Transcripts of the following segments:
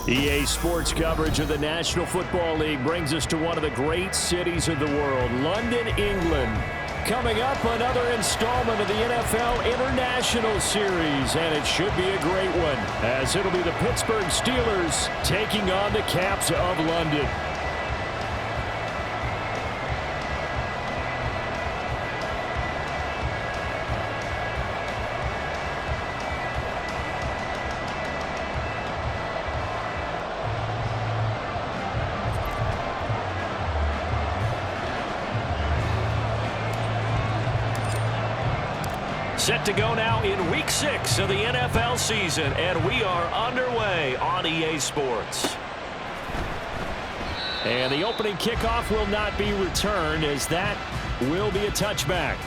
EA Sports coverage of the National Football League brings us to one of the great cities of the world, London, England. Coming up, another installment of the NFL International Series, and it should be a great one, as it'll be the Pittsburgh Steelers taking on the Caps of London. Set to go now in Week 6 of the NFL season, and we are underway on EA Sports. And the opening kickoff will not be returned, as that will be a touchback.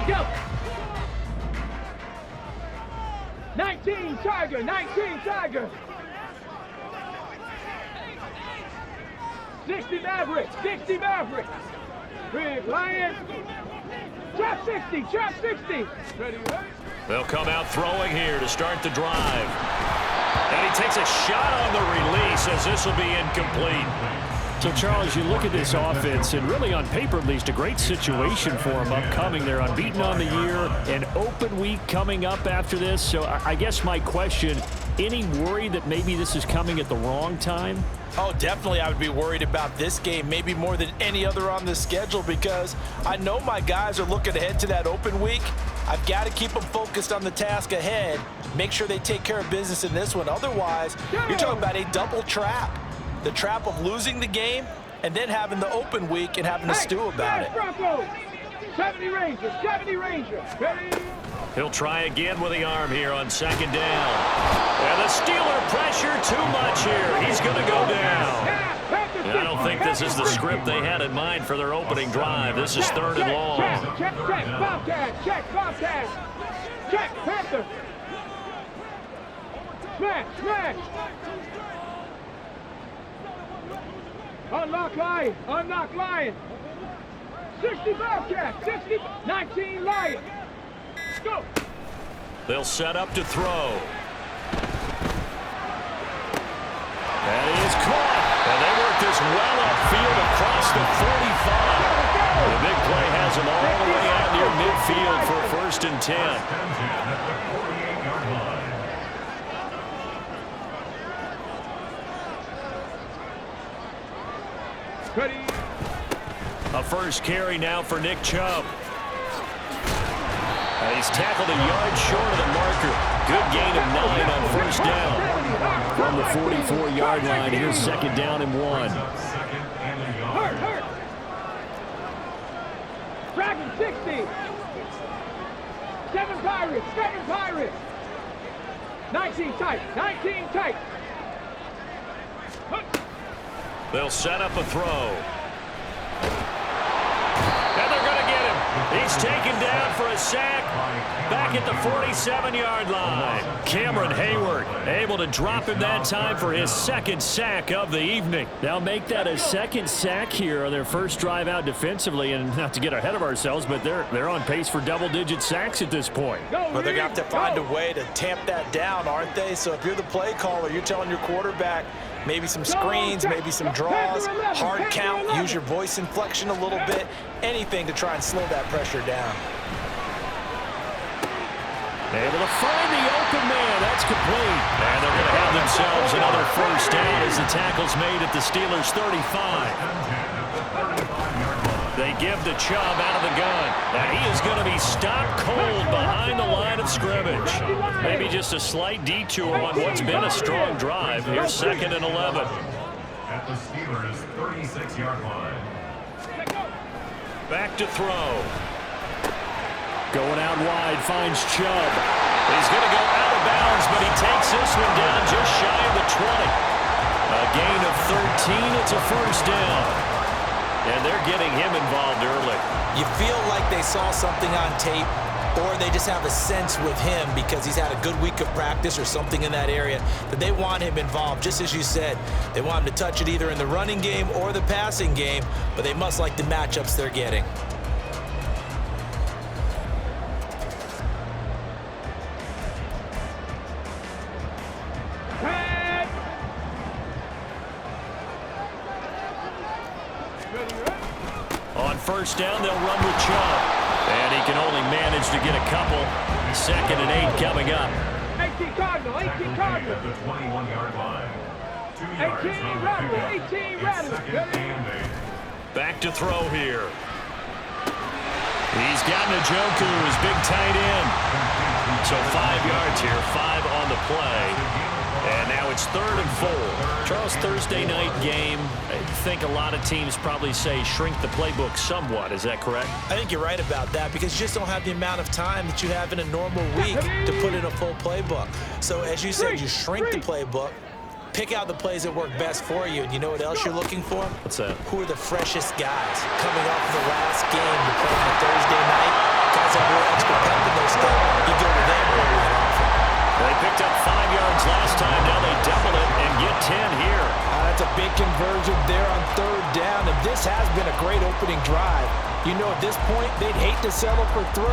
Go! 19 Tiger, 19 Tiger. 60 Maverick, 60 Maverick. Big Lion. Trap 60, trap 60. Ready, They'll come out throwing here to start the drive. And he takes a shot on the release, as this will be incomplete. So, Charles, you look at this offense, and really on paper at least, a great situation for them upcoming. They're unbeaten on the year, an open week coming up after this. So I guess my question, any worry that maybe this is coming at the wrong time? Oh, definitely I would be worried about this game, maybe more than any other on the schedule, because I know my guys are looking ahead to that open week. I've got to keep them focused on the task ahead, make sure they take care of business in this one. Otherwise, you're talking about a double trap. The trap of losing the game and then having the open week and having to stew about it. 70 Ranger, 70 Ranger. Ready? He'll try again with the arm here on second down. And the Steeler pressure too much here. He's going to go down. And I don't think this is the script they had in mind for their opening drive. This is third and long. Check, Bobcat, check, Bobcat. Check, Panther. Smash. Unlock Lion. 60 Bobcat, 60, 19 Lion. Go. They'll set up to throw. That is caught. And they work this well upfield across the 45. The big play has them all the way out near midfield for 1st and 10. Ready. A first carry now for Nick Chubb. And he's tackled a yard short of the marker. Good gain of 9 on first down. From the 44-yard line, here's second down and 1. Hurt. Dragon 60. 7 Pirates. 19 tight. They'll set up a throw. And they're going to get him. He's taken down for a sack back at the 47-yard line. Cameron Hayward able to drop him that time for his second sack of the evening. They'll make that a second sack here on their first drive out defensively. And not to get ahead of ourselves, but they're on pace for double-digit sacks at this point. But they're going to have to find a way to tamp that down, aren't they? So if you're the play caller, you're telling your quarterback, maybe some screens, maybe some draws, hard count, use your voice inflection a little bit, anything to try and slow that pressure down. Able to find the open man. That's complete. And they're going to have themselves another first down as the tackle's made at the Steelers' 35. They give the Chubb out of the gun. And he is going to be stopped cold behind the line of scrimmage. Maybe just a slight detour on what's been a strong drive. Here's 2nd and 11. At the Steelers' 36-yard line. Back to throw. Going out wide, finds Chubb. He's going to go out of bounds, but he takes this one down just shy of the 20. A gain of 13. It's a first down. And they're getting him involved early. You feel like they saw something on tape, or they just have a sense with him because he's had a good week of practice or something in that area that they want him involved. Just as you said, they want him to touch it either in the running game or the passing game, but they must like the matchups they're getting. On first down, they'll run with Chubb. And he can only manage to get a couple. 2nd and 8 coming up. 18 Cardinal, 18 Cardinal. At the 21-yard line. 2 yards 18 on the Rattle, pickup. 18 It's Rattle. 2nd and 8. Back to throw here. He's got Njoku, his big tight end. So 5 yards here, 5 on the play. And now it's 3rd and 4. Charles, Thursday night game, I think a lot of teams probably say shrink the playbook somewhat. Is that correct? I think you're right about that because you just don't have the amount of time that you have in a normal week to put in a full playbook. So as you said, you shrink the playbook, pick out the plays that work best for you, and you know what else you're looking for? What's that? Who are the freshest guys coming off the last game to play on a Thursday night? Guys have more extra pep in their step. You go to them early and often. They picked up 5 yards last time. Now they double it and get 10 here. That's a big conversion there on 3rd down, and this has been a great opening drive. You know, at this point, they'd hate to settle for 3,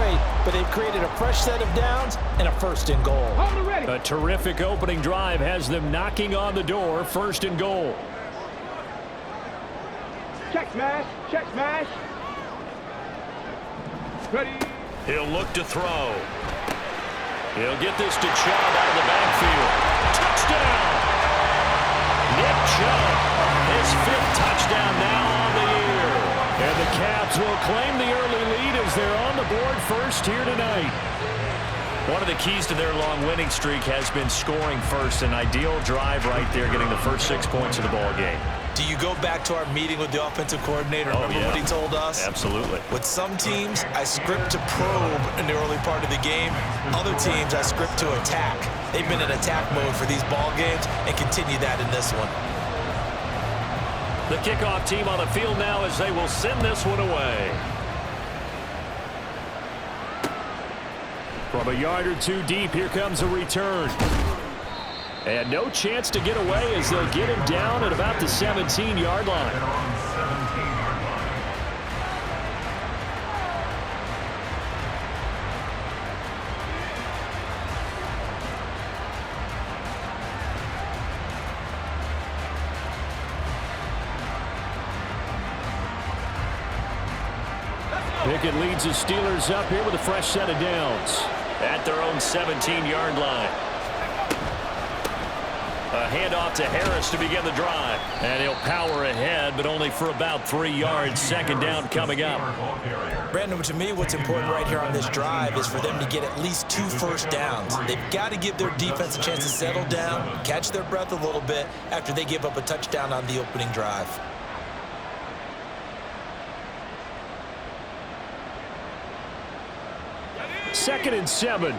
but they've created a fresh set of downs and a 1st and goal. Hold it ready. A terrific opening drive has them knocking on the door. 1st and goal. Check smash, check smash. Ready. He'll look to throw. He'll get this to Chubb out of the backfield. Touchdown! Nick Chubb, his 5th touchdown now on the year. And the Caps will claim the early lead as they're on the board first here tonight. One of the keys to their long winning streak has been scoring first. An ideal drive right there, getting the first 6 points of the ball game. Do you go back to our meeting with the offensive coordinator? Remember what he told us? Absolutely. With some teams, I script to probe in the early part of the game. Other teams, I script to attack. They've been in attack mode for these ball games and continue that in this one. The kickoff team on the field now as they will send this one away. From a yard or 2 deep, here comes a return. And no chance to get away as they'll get him down at about the 17-yard line. They're on 17-yard line. Pickett leads the Steelers up here with a fresh set of downs at their own 17-yard line. A handoff to Harris to begin the drive. And he'll power ahead, but only for about 3 yards. 2nd down coming up. Brandon, to me, what's important right here on this drive is for them to get at least 2 first downs. They've got to give their defense a chance to settle down, catch their breath a little bit after they give up a touchdown on the opening drive. Second and 7.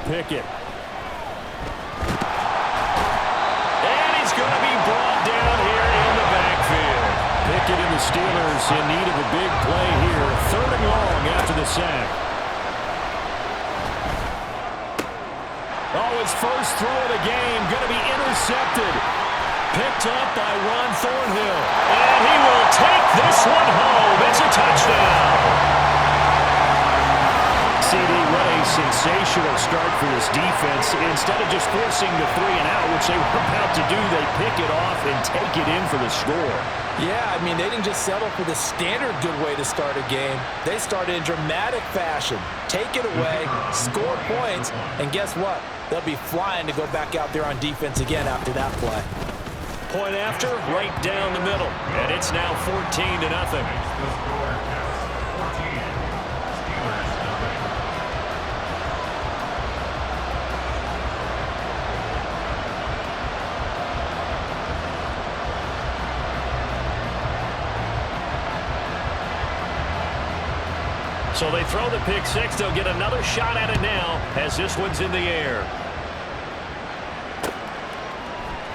Pickett. And he's going to be brought down here in the backfield. Pickett and the Steelers in need of a big play here. 3rd and long after the sack. Oh, his first throw of the game going to be intercepted. Picked up by Ron Thornhill. And he will take this one home. It's a touchdown. CD, what a sensational start for this defense. Instead of just forcing the 3 and out, which they were about to do, they pick it off and take it in for the score. Yeah, I mean, they didn't just settle for the standard good way to start a game. They started in dramatic fashion. Take it away, score points, and guess what? They'll be flying to go back out there on defense again after that play. Point after, right down the middle. And it's now 14-0. So they throw the pick 6. They'll get another shot at it now as this one's in the air.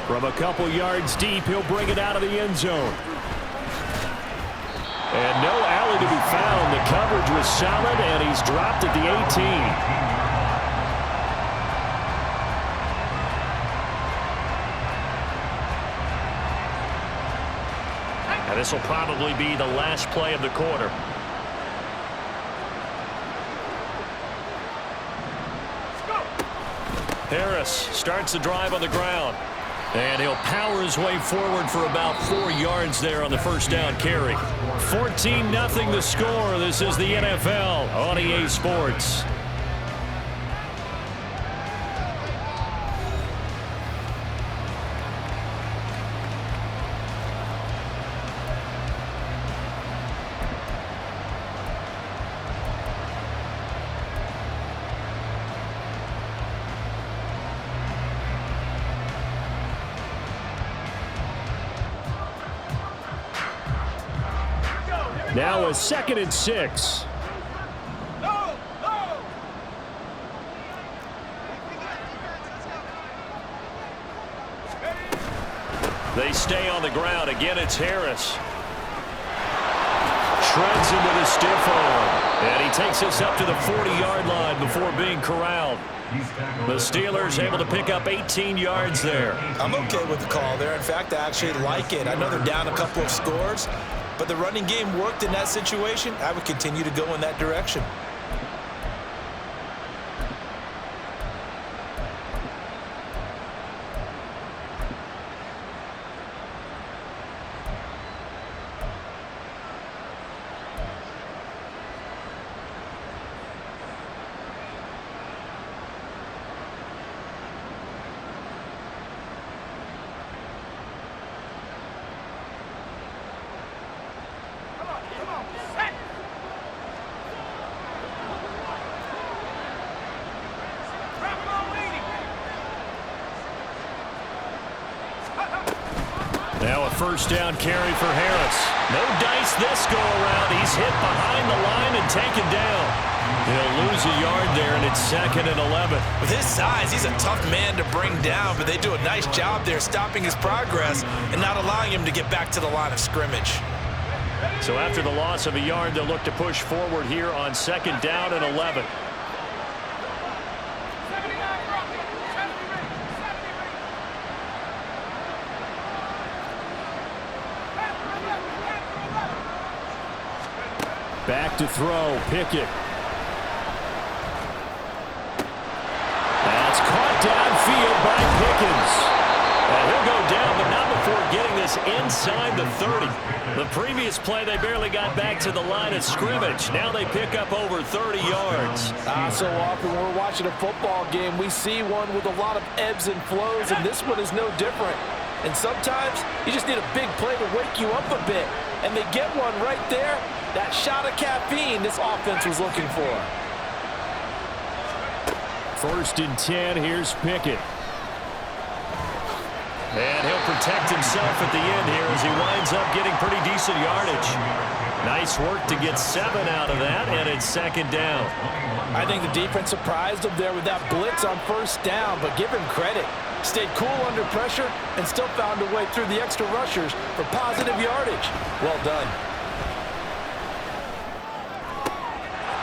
From a couple yards deep, he'll bring it out of the end zone. And no alley to be found. The coverage was solid, and he's dropped at the 18. And this will probably be the last play of the quarter. Harris starts the drive on the ground. And he'll power his way forward for about 4 yards there on the first down carry. 14-0 the score. This is the NFL on EA Sports. Now a 2nd and 6. They stay on the ground. Again, it's Harris. Shreds him with a stiff arm. And he takes us up to the 40-yard line before being corralled. The Steelers able to pick up 18 yards there. I'm okay with the call there. In fact, I actually like it. I know they're down a couple of scores, but the running game worked in that situation. I would continue to go in that direction. Now a first down carry for Harris. No dice this go around. He's hit behind the line and taken down. He'll lose a yard there, and it's 2nd and 11. With his size, he's a tough man to bring down, but they do a nice job there stopping his progress and not allowing him to get back to the line of scrimmage. So after the loss of a yard, they'll look to push forward here on 2nd down and 11. Back to throw, Pickett. That's caught downfield by Pickens. And he'll go down, but not before getting this inside the 30. The previous play, they barely got back to the line of scrimmage. Now they pick up over 30 yards. So often when we're watching a football game, we see one with a lot of ebbs and flows, and this one is no different. And sometimes you just need a big play to wake you up a bit. And they get one right there. That shot of caffeine this offense was looking for. 1st and 10, here's Pickett. And he'll protect himself at the end here as he winds up getting pretty decent yardage. Nice work to get 7 out of that, and it's 2nd down. I think the defense surprised him there with that blitz on 1st down, but give him credit. Stayed cool under pressure and still found a way through the extra rushers for positive yardage. Well done.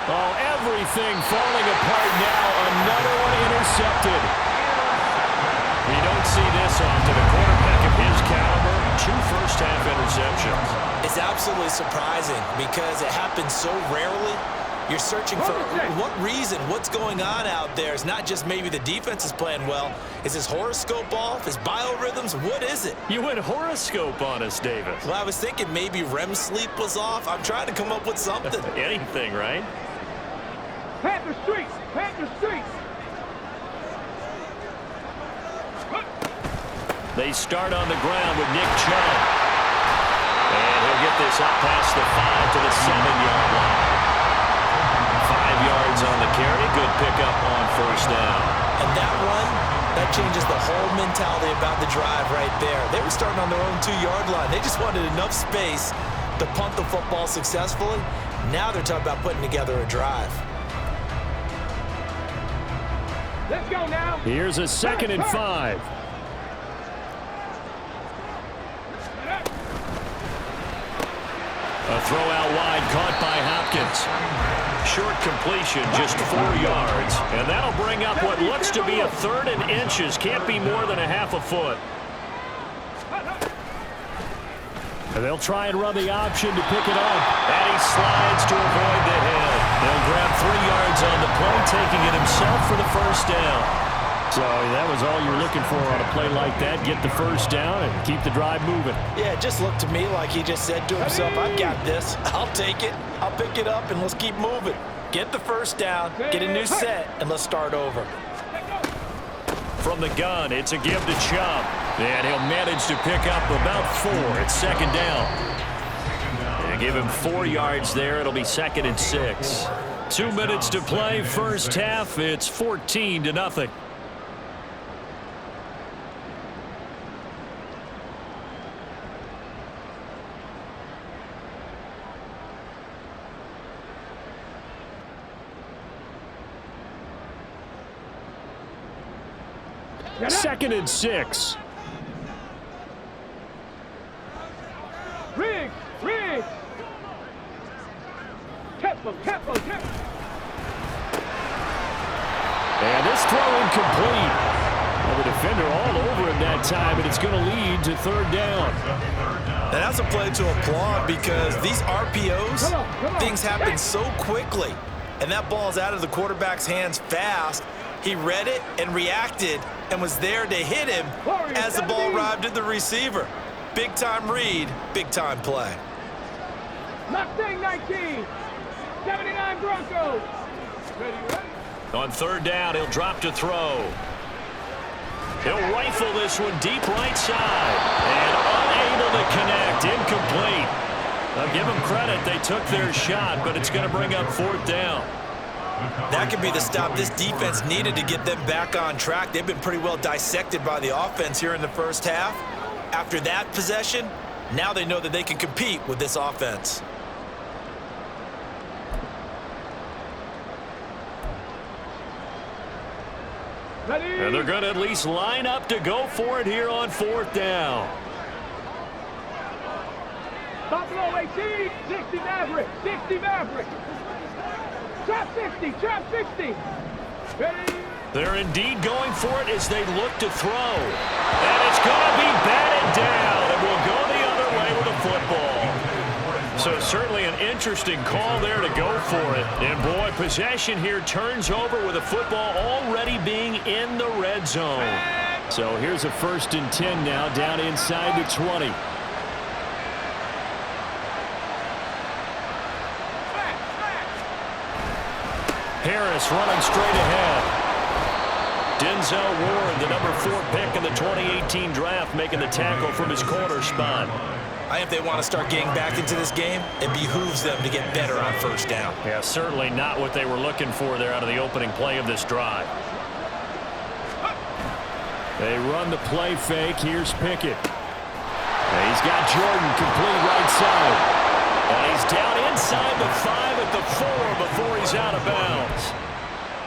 Oh, everything falling apart now. Another one intercepted. We don't see this often. A quarterback of his caliber, 2 first-half interceptions. It's absolutely surprising because it happens so rarely. You're searching for what reason, what's going on out there. It's not just maybe the defense is playing well. Is his horoscope off? His biorhythms? What is it? You went horoscope on us, Davis. Well, I was thinking maybe REM sleep was off. I'm trying to come up with something. Anything, right? Panther streets! Panther streets! They start on the ground with Nick Chubb. And he'll get this up past the 5 to the 7-yard line. 5 yards on the carry. Good pickup on 1st down. And that changes the whole mentality about the drive right there. They were starting on their own 2-yard line. They just wanted enough space to punt the football successfully. Now they're talking about putting together a drive. Let's go now. Here's a 2nd and 5. throw out wide, caught by Hopkins. Short completion, just 4 yards. And that'll bring up what looks to be a 3rd and inches. Can't be more than a half a foot. And they'll try and run the option to pick it up. And he slides to avoid the hit. They'll grab 3 yards on the play, taking it himself for the first down. So that was all you're looking for on a play like that. Get the first down and keep the drive moving. Yeah, it just looked to me like he just said to himself, I've got this. I'll take it. I'll pick it up, and let's keep moving. Get the first down, get a new set, and let's start over. From the gun, it's a give to Chubb. And he'll manage to pick up about 4. It's 2nd down. And give him 4 yards there. It'll be 2nd and 6. 2 minutes to play, first half. It's 14-0. Second and 6. Riggs! Temple! And this throw incomplete. Well, the defender all over him that time, and it's going to lead to 3rd down. And that's a play to applaud because these RPOs, things happen so quickly. And that ball's out of the quarterback's hands fast. He read it and reacted and was there to hit him as the ball arrived at the receiver. Big-time read, big-time play. Mustang 19, 79 Broncos. On 3rd down, he'll drop to throw. He'll rifle this one deep right side. And unable to connect, incomplete. I'll give them credit, they took their shot, but it's going to bring up 4th down. That could be the stop this defense needed to get them back on track. They've been pretty well dissected by the offense here in the first half. After that possession, now they know that they can compete with this offense. And they're going to at least line up to go for it here on 4th down. Buffalo 18, 60 Maverick. Trap 60. Ready? They're indeed going for it as they look to throw. And it's going to be batted down, and we'll go the other way with the football. So certainly an interesting call there to go for it. And boy, possession here turns over with the football already being in the red zone. So here's a 1st and 10 now, down inside the 20. Harris running straight ahead. Denzel Ward, the number 4 pick in the 2018 draft, making the tackle from his corner spot. I think if they want to start getting back into this game, it behooves them to get better on 1st down. Yeah, certainly not what they were looking for there out of the opening play of this drive. They run the play fake. Here's Pickett. And he's got Jordan complete right side. And he's down inside the 5 at the 4 before he's out of bounds.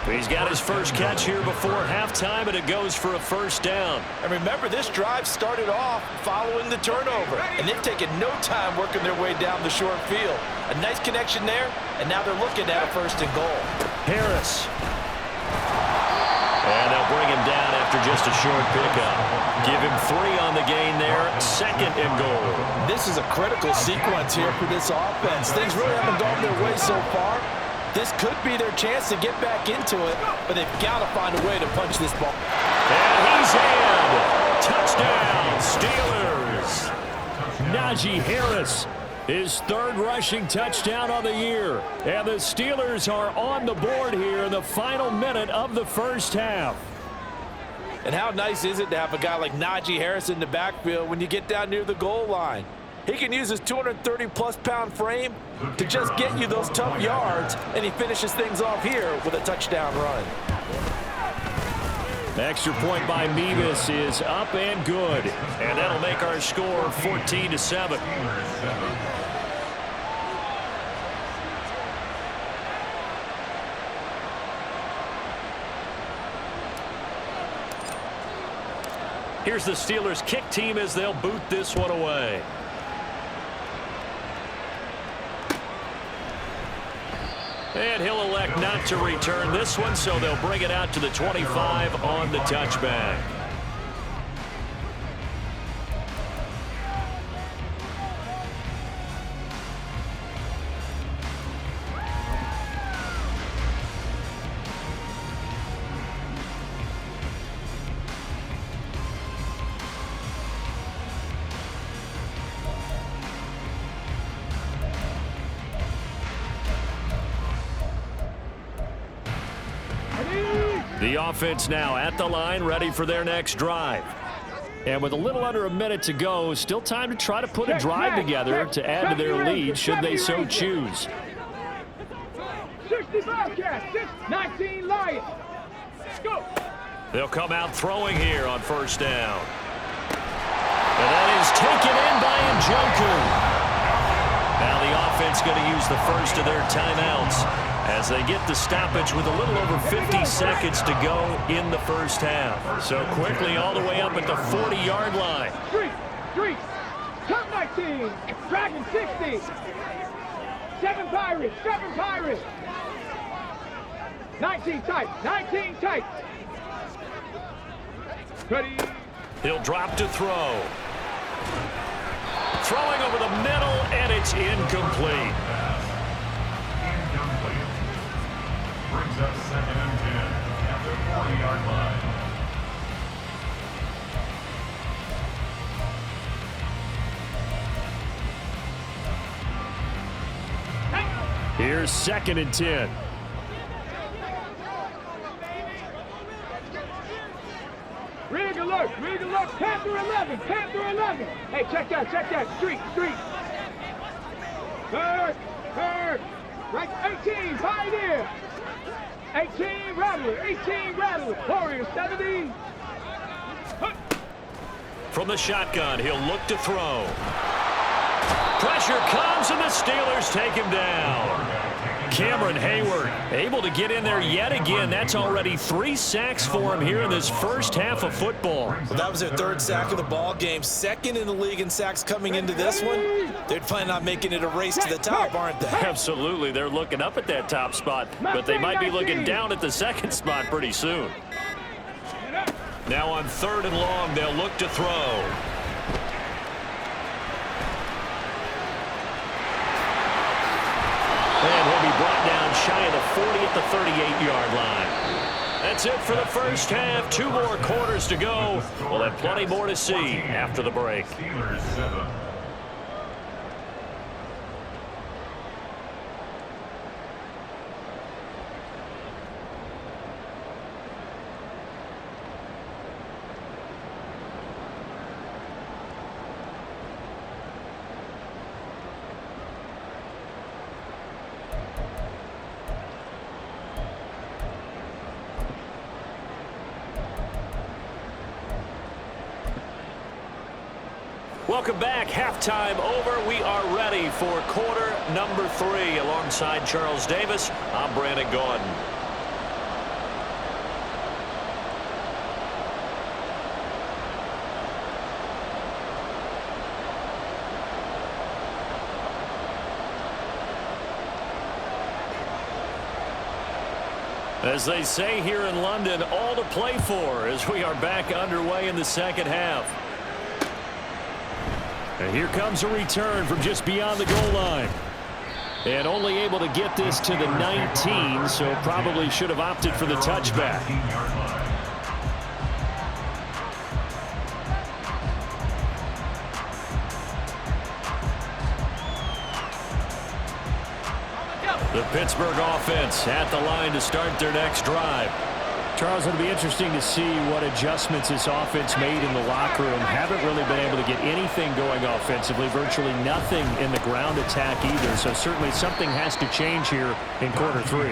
He's got his first catch here before halftime, and it goes for a 1st down. And remember, this drive started off following the turnover, and they've taken no time working their way down the short field. A nice connection there, and now they're looking at a 1st and goal. Harris. And they'll bring him down after just a short pickup. Give him 3 on the gain there, 2nd and goal. This is a critical sequence here for this offense. Things really haven't gone their way so far. This could be their chance to get back into it, but they've got to find a way to punch this ball. And he's in. Touchdown, Steelers. Najee Harris, his 3rd rushing touchdown of the year. And the Steelers are on the board here in the final minute of the first half. And how nice is it to have a guy like Najee Harris in the backfield when you get down near the goal line? He can use his 230-plus pound frame to just get you those tough yards, and he finishes things off here with a touchdown run. The extra point by Mevis is up and good. And that'll make our score 14-7. Here's the Steelers kick team as they'll boot this one away. And he'll elect not to return this one, so they'll bring it out to the 25 on the touchback. The offense now at the line, ready for their next drive. And with a little under a minute to go, still time to try to put a drive together to add to their lead should they so choose. 65 cast, 19 Lions. Go. They'll come out throwing here on first down. And that is taken in by Njoku. Now the offense going to use the first of their timeouts as they get the stoppage with a little over 50 seconds to go in the first half. So quickly all the way up at the 40-yard line. Street, top 19, Dragon 60, 7 Pirates, 19 tight. Ready. He'll drop to throw. Throwing over the middle, and it's incomplete. Brings up 2nd and 10 at the 40-yard line. Here's 2nd and 10. Rig alert, Panther 11. Hey, check that, street. Bird, right, 18, Pioneer. 18, Rattler, Warrior 70. From the shotgun, he'll look to throw. Pressure comes, and the Steelers take him down. Cameron Hayward able to get in there yet again. That's already 3 sacks for him here in this first half of football. Well, that was their 3rd sack of the ball game. 2nd in the league in sacks coming into this one. They're planning on making it a race to the top, aren't they? Absolutely. They're looking up at that top spot, but they might be looking down at the 2nd spot pretty soon. Now on 3rd and long, they'll look to throw. And he'll be brought down shy of the 40 at the 38-yard line. That's it for the first half. 2 more quarters to go. We'll have plenty more to see after the break. Steelers 7. Welcome back. Halftime over. We are ready for quarter number 3. Alongside Charles Davis, I'm Brandon Gordon. As they say here in London, all to play for as we are back underway in the second half. And here comes a return from just beyond the goal line. And only able to get this to the 19, so probably should have opted for the touchback. The Pittsburgh offense at the line to start their next drive. Charles, it'll be interesting to see what adjustments this offense made in the locker room. Haven't really been able to get anything going offensively, virtually nothing in the ground attack either. So certainly something has to change here in quarter 3.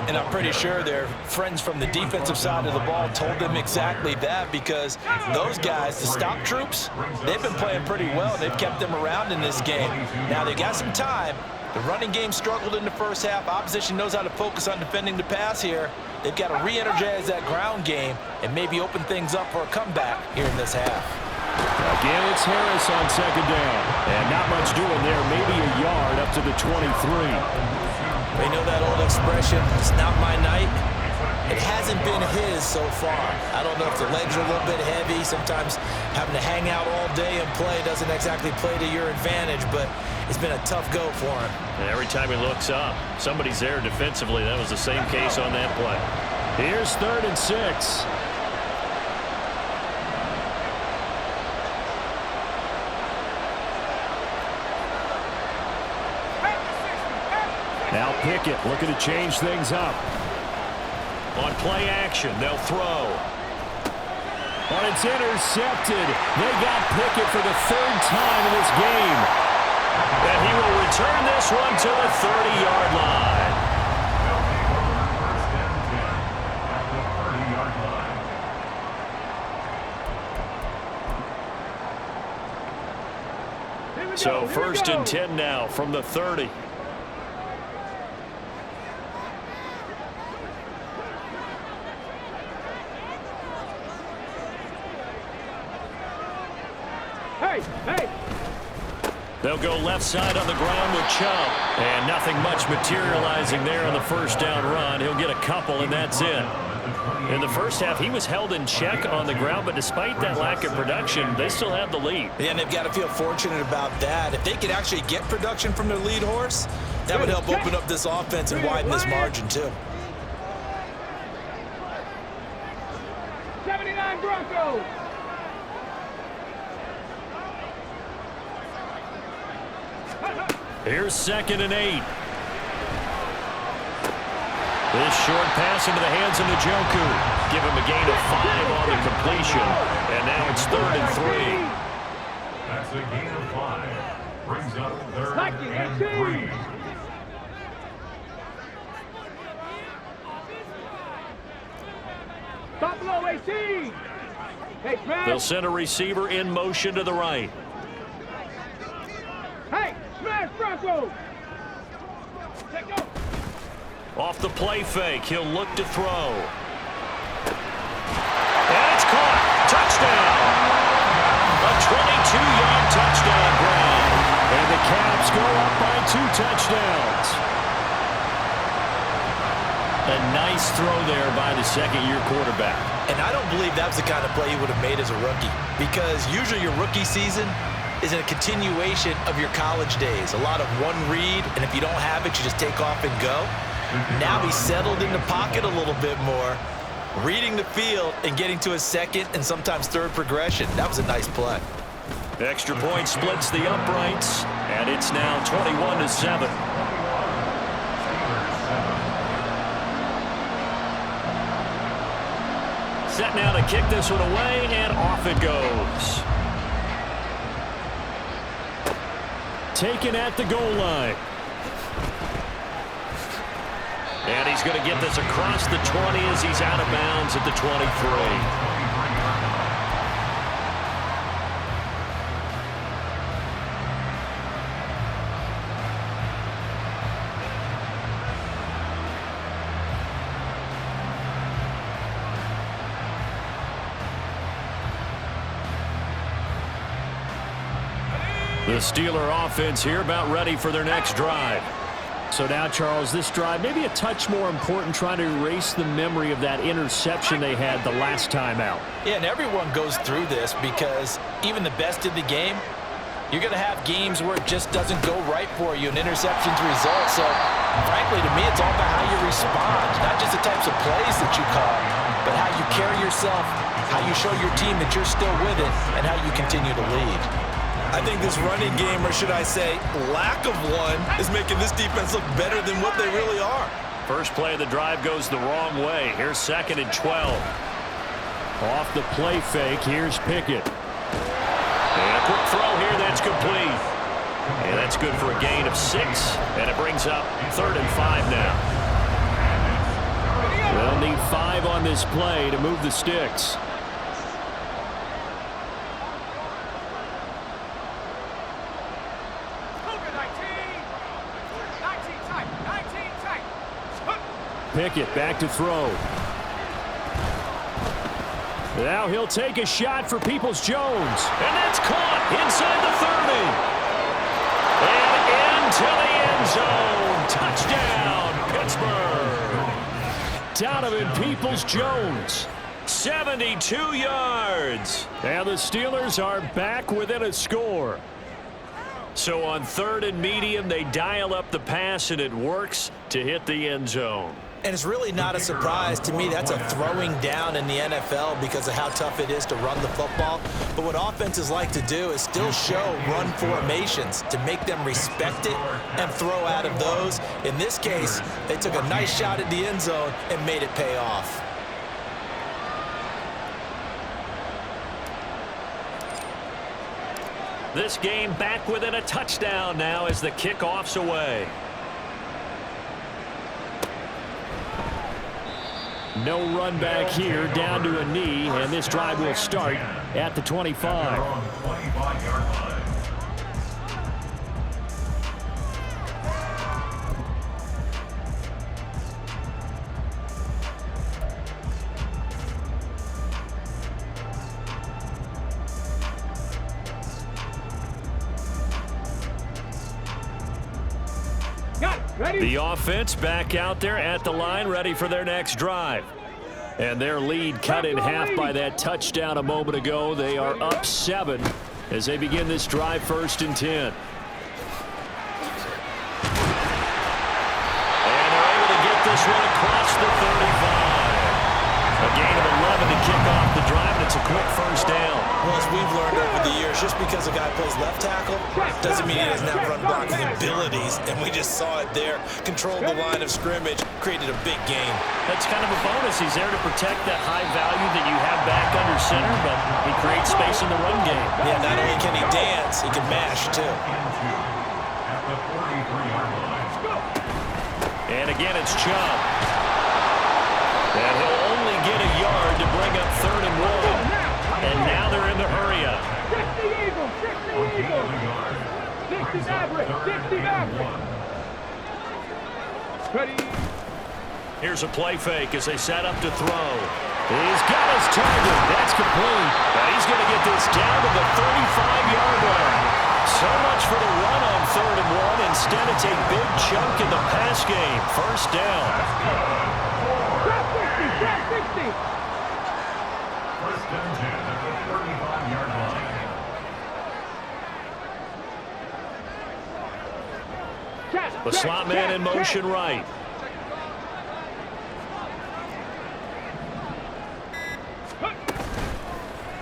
And I'm pretty sure their friends from the defensive side of the ball told them exactly that, because those guys, the stop troops, they've been playing pretty well. They've kept them around in this game. Now they got some time. The running game struggled in the first half. Opposition knows how to focus on defending the pass here. They've got to re-energize that ground game and maybe open things up for a comeback here in this half. Again, it's Harris on second down. And not much doing there. Maybe a yard up to the 23. You know that old expression, it's not my night? It hasn't been his so far. I don't know if the legs are a little bit heavy. Sometimes having to hang out all day and play doesn't exactly play to your advantage, but it's been a tough go for him. And every time he looks up, somebody's there defensively. That was the same case on that play. Here's 3rd and 6. Now Pickett looking to change things up. On play action, they'll throw. And it's intercepted. They got Pickett for the 3rd time in this game. And he will return this one to the 30-yard line. So 1st and 10 now from the 30. Hey! They'll go left side on the ground with Chubb. And nothing much materializing there on the 1st down run. He'll get a couple, and that's it. In the first half, he was held in check on the ground, but despite that lack of production, they still have the lead. Yeah, and they've got to feel fortunate about that. If they could actually get production from their lead horse, that would help open up this offense and widen this margin, too. 79 Broncos! Here's 2nd and 8. This short pass into the hands of Njoku. Give him a gain of 5 on the completion. And now it's 3rd and 3. That's a gain of 5. Brings up 3rd and 3. Top low 18! Hey, Fred! They'll send a receiver in motion to the right. Hey, smash Broncos! Take go! Off the play fake, he'll look to throw. And it's caught. Touchdown. A 22-yard touchdown grab. And the Caps go up by 2 touchdowns. A nice throw there by the 2nd-year quarterback. And I don't believe that was the kind of play he would have made as a rookie, because usually your rookie season is a continuation of your college days. A lot of one read, and if you don't have it, you just take off and go. Now he's settled in the pocket a little bit more, reading the field and getting to his 2nd and sometimes 3rd progression. That was a nice play. Extra point splits the uprights, and it's now 21-7. Set now to kick this one away, and off it goes. Taken at the goal line. And he's going to get this across the 20 as he's out of bounds at the 23. The Steeler offense here about ready for their next drive. So now, Charles, this drive maybe a touch more important, trying to erase the memory of that interception they had the last time out. Yeah, and everyone goes through this because even the best in the game, you're going to have games where it just doesn't go right for you, and interceptions result. So, frankly, to me, it's all about how you respond, not just the types of plays that you call, but how you carry yourself, how you show your team that you're still with it, and how you continue to lead. I think this running game, or should I say lack of one, is making this defense look better than what they really are. First play of the drive goes the wrong way. Here's 2nd and 12. Off the play fake, here's Pickett. And a quick throw here, that's complete. And that's good for a gain of 6. And it brings up 3rd and 5 now. They'll need 5 on this play to move the sticks. Pickett back to throw. Now he'll take a shot for Peoples-Jones. And that's caught inside the 30. And into the end zone. Touchdown, Pittsburgh. Donovan Peoples-Jones, 72 yards. And the Steelers are back within a score. So on 3rd and medium, they dial up the pass, and it works to hit the end zone. And it's really not a surprise to me. That's a throwing down in the NFL because of how tough it is to run the football. But what offenses like to do is still show run formations to make them respect it and throw out of those. In this case, they took a nice shot at the end zone and made it pay off. This game back within a touchdown now as the kickoff's away. No run back here, down to a knee, and this drive will start at the 25. The offense back out there at the line, ready for their next drive. And their lead cut in half by that touchdown a moment ago. They are up 7 as they begin this drive, 1st and 10. And they're able to get this one across the 35. A gain of 11 to kick off the drive, and it's a quick 1st down. Well, as we've learned over the years, just because a guy plays left tackle doesn't mean he doesn't have run blocking abilities, and we just saw it there. Controlled the line of scrimmage, created a big gain. That's kind of a bonus. He's there to protect that high value that you have back under center, but he creates space in the run game. Yeah, not only can he dance, he can mash, too. And again, it's Chubb. And he'll only get a yard to bring up 3rd and 1. And now they're in the hurry-up. 60 Eagles, 60 Eagles. 60 Maverick, 60 Maverick. Ready. Here's a play fake as they set up to throw. He's got his target. That's complete. But he's going to get this down to the 35-yard line. So much for the run on 3rd and 1. Instead, it's a big chunk in the pass game. 1st down. Drop 60, drop 60. 1st and 10 at the 35-yard line. The slot man in motion right.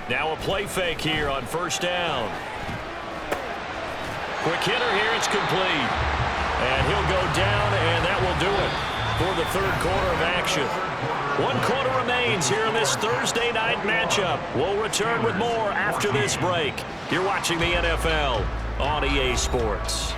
Now a play fake here on 1st down. Quick hitter here, it's complete. And he'll go down, and that will do it for the 3rd quarter of action. 1 quarter remains here in this Thursday night matchup. We'll return with more after this break. You're watching the NFL on EA Sports.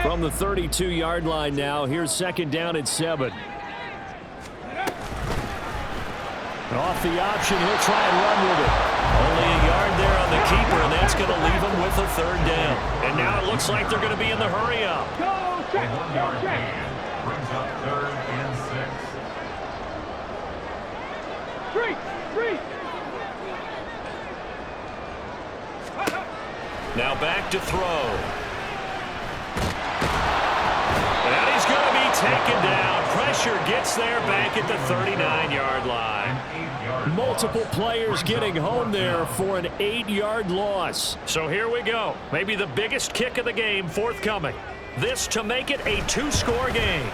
From the 32-yard line now, here's 2nd down at 7. Off the option, he'll try and run with it. Only a yard there on the keeper, and that's going to leave him with a 3rd down. And now it looks like they're going to be in the hurry-up. Go check, go check. Brings up 3rd and 6. Free. Now back to throw. And he's going to be taken down. Pressure gets there back at the 39-yard line. Multiple players getting home there for an 8-yard loss. So here we go. Maybe the biggest kick of the game forthcoming. This to make it a 2-score game.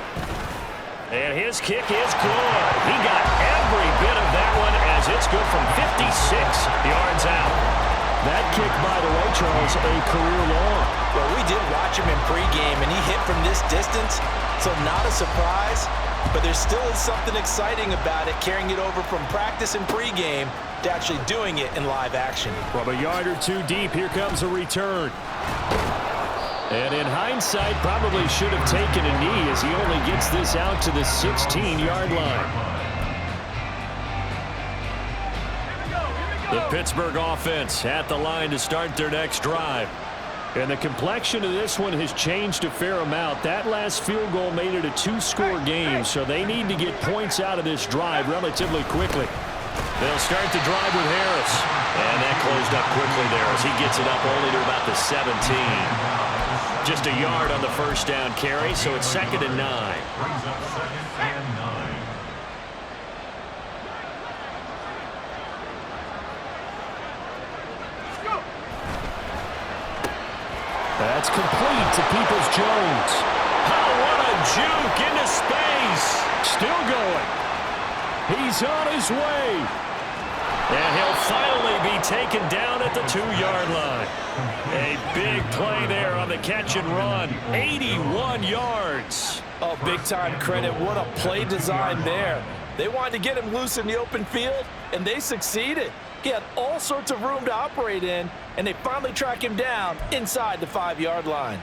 And his kick is good. He got every bit of that one as it's good from 56 yards out. That kick, by the way, Charles, a career long. Well, we did watch him in pregame, and he hit from this distance, so not a surprise. But there still is something exciting about it, carrying it over from practice and pregame to actually doing it in live action. From a yard or 2 deep, here comes a return. And in hindsight, probably should have taken a knee as he only gets this out to the 16-yard line. The Pittsburgh offense at the line to start their next drive. And the complexion of this one has changed a fair amount. That last field goal made it a two-score game, so they need to get points out of this drive relatively quickly. They'll start the drive with Harris. And that closed up quickly there as he gets it up only to about the 17. Just a yard on the first down carry, so it's 2nd and 9. Brings up 2nd and 9. That's complete to Peoples-Jones. Oh, what a juke into space. Still going. He's on his way. And he'll finally be taken down at the 2-yard line. A big play there on the catch and run. 81 yards. Oh, big-time credit. What a play design there. They wanted to get him loose in the open field, and they succeeded. He had all sorts of room to operate in, and they finally track him down inside the 5-yard line.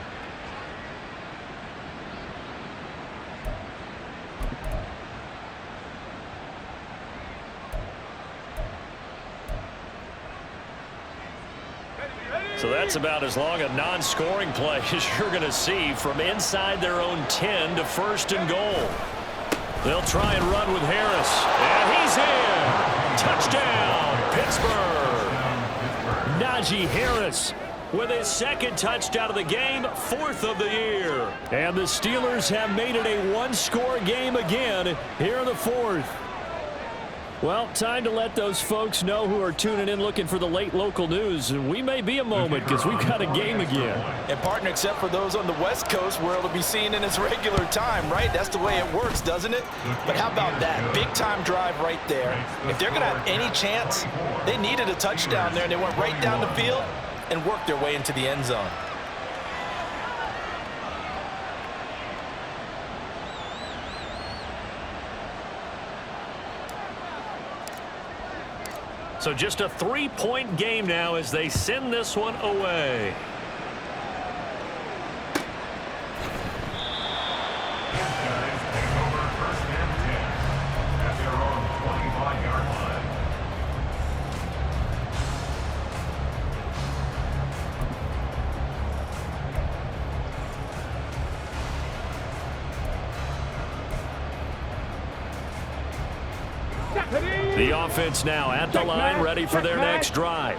So that's about as long a non-scoring play as you're going to see from inside their own 10 to 1st and goal. They'll try and run with Harris. And he's in. Touchdown, Pittsburgh. Najee Harris with his 2nd touchdown of the game, 4th of the year. And the Steelers have made it a one-score game again here in the 4th. Well, time to let those folks know who are tuning in looking for the late local news. And we may be a moment because we've got a game again. And, partner, except for those on the West Coast where it'll be seen in its regular time, right? That's the way it works, doesn't it? But how about that? Big-time drive right there. If they're going to have any chance, they needed a touchdown there, and they went right down the field and worked their way into the end zone. So just a 3-point game now as they send this one away. Guys, take over 1st and 10 at their own 25-yard line. The offense now at the line, ready for their next drive.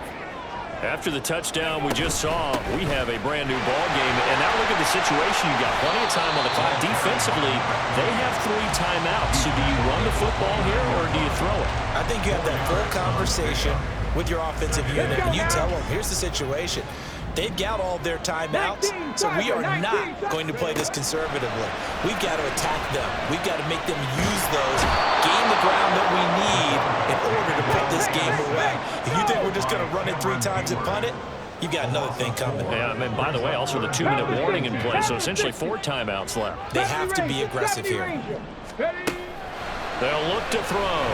After the touchdown we just saw, we have a brand new ball game. And now look at the situation. You got plenty of time on the clock. Defensively, they have 3 timeouts. So do you run the football here or do you throw it? I think you have that full conversation with your offensive unit, and you tell them, here's the situation. They've got all their timeouts, so we are not going to play this conservatively. We've got to attack them. We've got to make them use those, gain the ground that we need in order to put this game away. If you think we're just going to run it 3 times and punt it, you've got another thing coming. Yeah, and by the way, also the 2-minute warning in play, so essentially 4 timeouts left. They have to be aggressive here. They'll look to throw.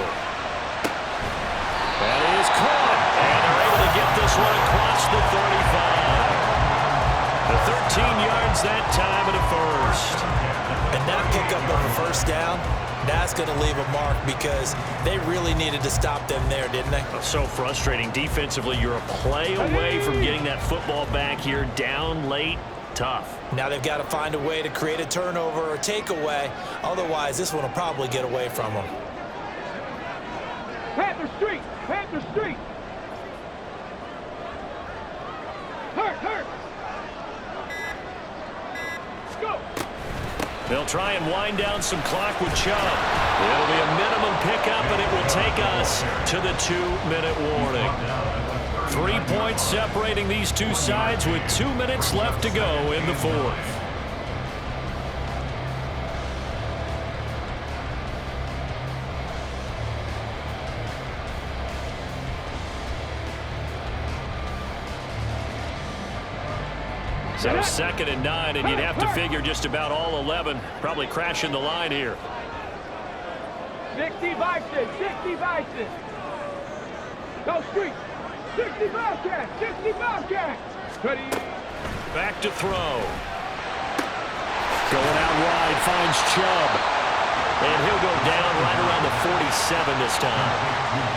That is caught, and they're able to get this one across the 35. The 13 yards that time at a 1st. And that pickup of a 1st down, that's going to leave a mark because they really needed to stop them there, didn't they? So frustrating. Defensively, you're a play away from getting that football back here, down late. Tough. Now they've got to find a way to create a turnover or takeaway. Otherwise, this one will probably get away from them. Panther Street! Panther Street! Hurt! Go! They'll try and wind down some clock with Chubb. It'll be a minimum pickup, and it will take us to the 2-minute warning. 3 points separating these two sides with 2 minutes left to go in the 4th. So 2nd and 9, and you'd have to figure just about all 11 probably crashing the line here. 60 Bison! 60 Bison! Go Street! 60 Bobcats! 60 Bobcats! Ready? Back to throw. Going out wide, finds Chubb. And he'll go down right around the 47 this time.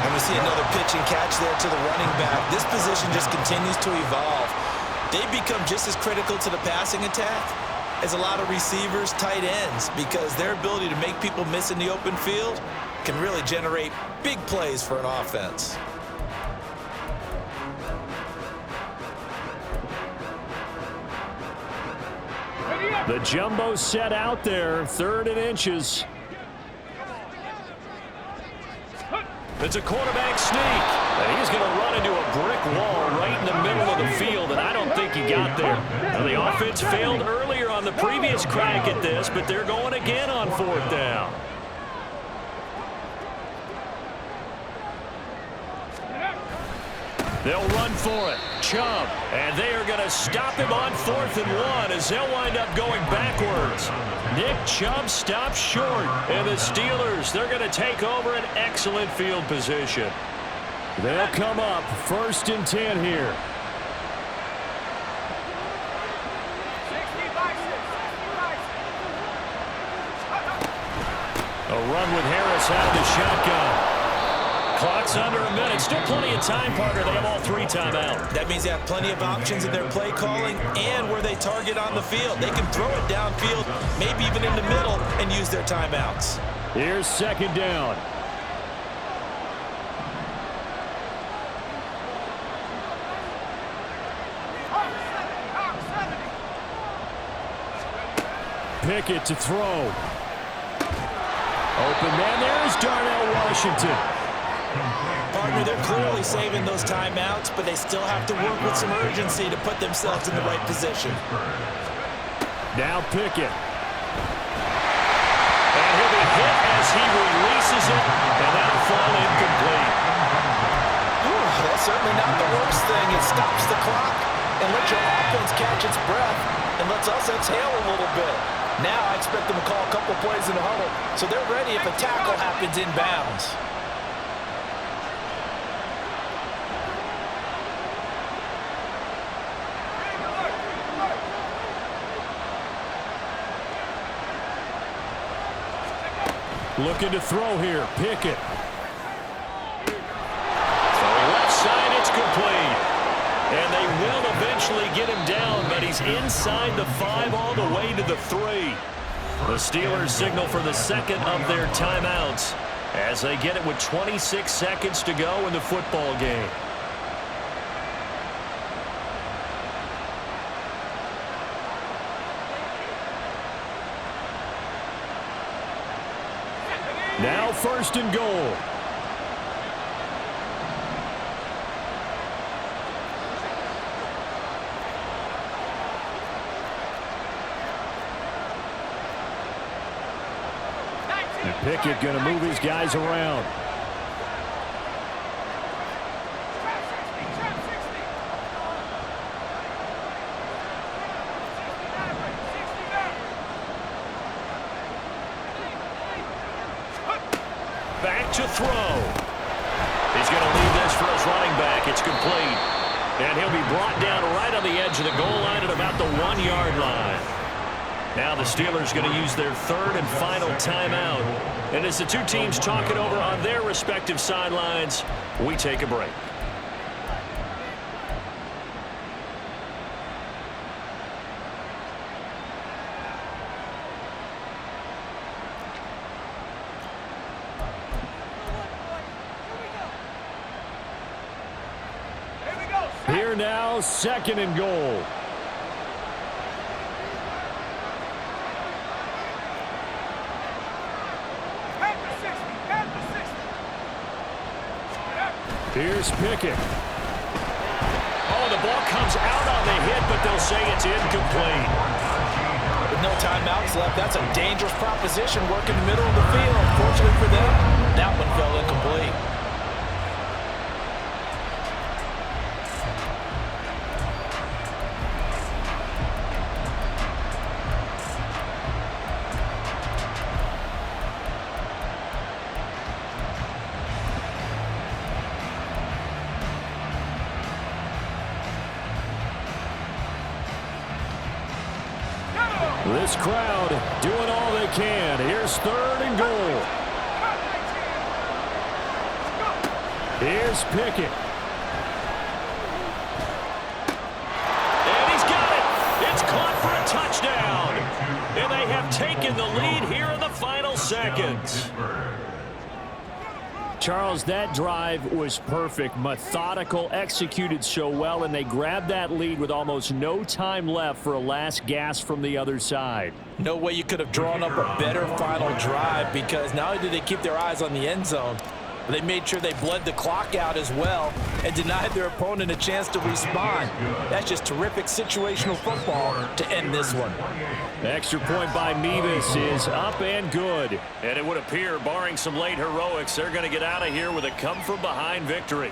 And we see another pitch and catch there to the running back. This position just continues to evolve. they become just as critical to the passing attack as a lot of receivers, tight ends, because their ability to make people miss in the open field can really generate big plays for an offense. The jumbo set out there, 3rd and inches. It's a quarterback sneak, and he's going to run into a brick wall right in the middle of the field, and I don't think he got there. Now, the offense failed earlier on the previous crack at this, but they're going again on 4th down. They'll run for it. Chubb. And they are going to stop him on 4th and 1 as they'll wind up going backwards. Nick Chubb stops short. And the Steelers, they're going to take over an excellent field position. They'll come up 1st and 10 here. A run with Harris out of the shotgun. Clock's under a minute. Still plenty of time, partner. They have all 3 timeouts. That means they have plenty of options in their play calling and where they target on the field. They can throw it downfield, maybe even in the middle, and use their timeouts. Here's 2nd down. Pickett to throw. Open man. There's Darnell Washington. Partner, they're clearly saving those timeouts, but they still have to work with some urgency to put themselves in the right position. Now Pickett. And he'll be hit as he releases it, and that'll fall incomplete. That's certainly not the worst thing. It stops the clock and lets your offense catch its breath and lets us exhale a little bit. Now I expect them to call a couple plays in the huddle, so they're ready if a tackle happens inbounds. Looking to throw here. Pickett. So left side, it's complete. And they will eventually get him down, but he's inside the 5 all the way to the 3. The Steelers signal for the 2nd of their timeouts as they get it with 26 seconds to go in the football game. Now 1st and goal. And Pickett going to move his guys around. Back to throw. He's going to leave this for his running back. It's complete. And he'll be brought down right on the edge of the goal line at about the 1-yard line. Now the Steelers going to use their 3rd and final timeout. And as the 2 teams talk it over on their respective sidelines, we take a break. Here now, 2nd and goal. Here's Pickett. Oh, the ball comes out on the hit, but they'll say it's incomplete. With no timeouts left, that's a dangerous proposition working the middle of the field. Fortunately for them, that one fell incomplete. This crowd doing all they can. Here's 3rd and goal. Here's Pickett. And lead here in the final seconds. Charles, that drive was perfect, methodical, executed so well, and they grabbed that lead with almost no time left for a last gasp from the other side. No way you could have drawn up a better final drive, because not only did they keep their eyes on the end zone, but they made sure they bled the clock out as well and denied their opponent a chance to respond. That's just terrific situational football to end this one. The extra point by Mevis is up and good. And it would appear, barring some late heroics, they're going to get out of here with a come-from-behind victory.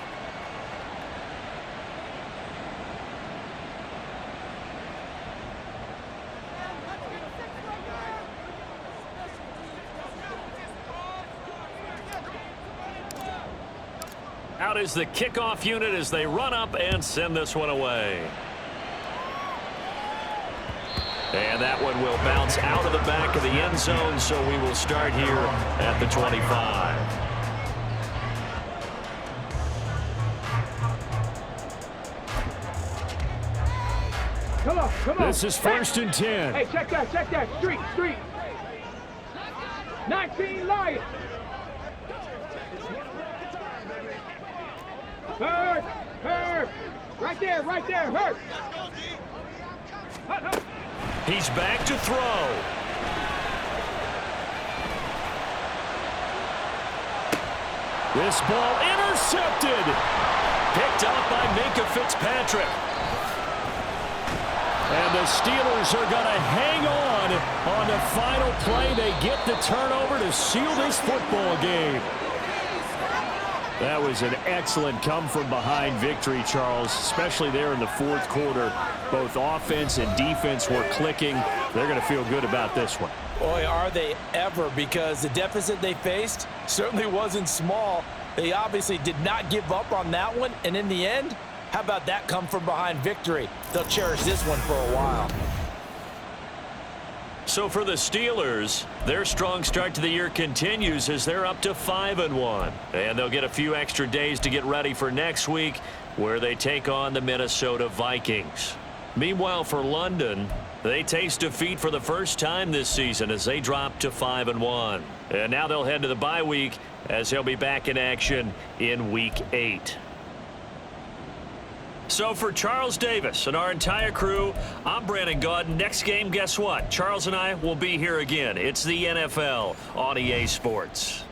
Out is the kickoff unit as they run up and send this one away. And that one will bounce out of the back of the end zone, so we will start here at the 25. Come on, come on. This is 1st and 10. Hey, check that. Street. 19 Lions. Hurt. Right there, hurt. He's back to throw. This ball intercepted. Picked up by Minka Fitzpatrick. And the Steelers are going to hang on the final play. They get the turnover to seal this football game. That was an excellent come-from-behind victory, Charles, especially there in the fourth quarter. Both offense and defense were clicking. They're going to feel good about this one. Boy, are they ever, because the deficit they faced certainly wasn't small. They obviously did not give up on that one, and in the end, how about that come-from-behind victory? They'll cherish this one for a while. So for the Steelers, their strong start to the year continues as they're up to 5-1. And they'll get a few extra days to get ready for next week, where they take on the Minnesota Vikings. Meanwhile, for London, they taste defeat for the first time this season as they drop to 5-1. And now they'll head to the bye week as they'll be back in action in Week 8. So for Charles Davis and our entire crew, I'm Brandon Gaudin. Next game, guess what? Charles and I will be here again. It's the NFL on EA Sports.